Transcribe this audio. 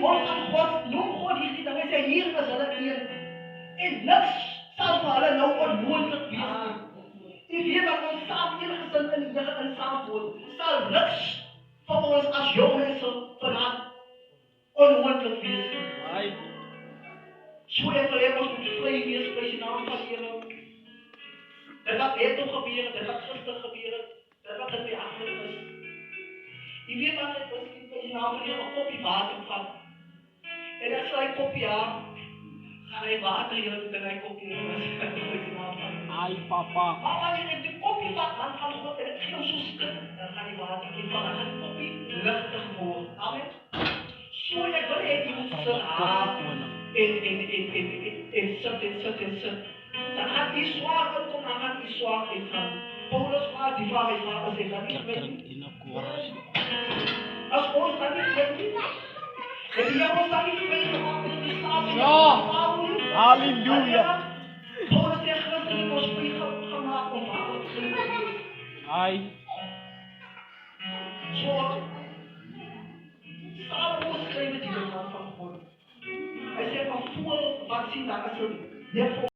woord van God, noem God hierdie dinge, sê hier is hulle een. En niks sal vir hulle nou onmoontlik wees nie. Die weet dat ons saam eengesind in die Here in saam woon, sal niks vir ons as jong mense vanaf onmoontlik wees nie. So ek wil hê ons moet vry wees by die naam van die Here. Dit wat net nog gebeur, dit wat gister gebeur het, dit wat in my agter is. Jy weet wat ek miskien by die naam van die Here 'n koppie water vat. En as hy koppie aan, gaan hy water hier met hy koppie in. Ai papa. Maar wanneer jy die koppie vat, dan gaan God en dit gee ons so skrik, dan gaan die water in van dan gaan die koppie ligter word. Amen. So ek wil hê jy moet sit en sit. Dan gaan die swaar kom, dan gaan die swaar en gaan. Paulus maar die vader as hy dan nie weet. As ons dan nie weet nie. En die jongens dan nie weet gemaak in die staat. Halleluja. Paulus sê Christus ons vir gemaak om aan te wees. Ai. So saam ons skryf die naam van God. Hy sê van voel wat sien daar is 'n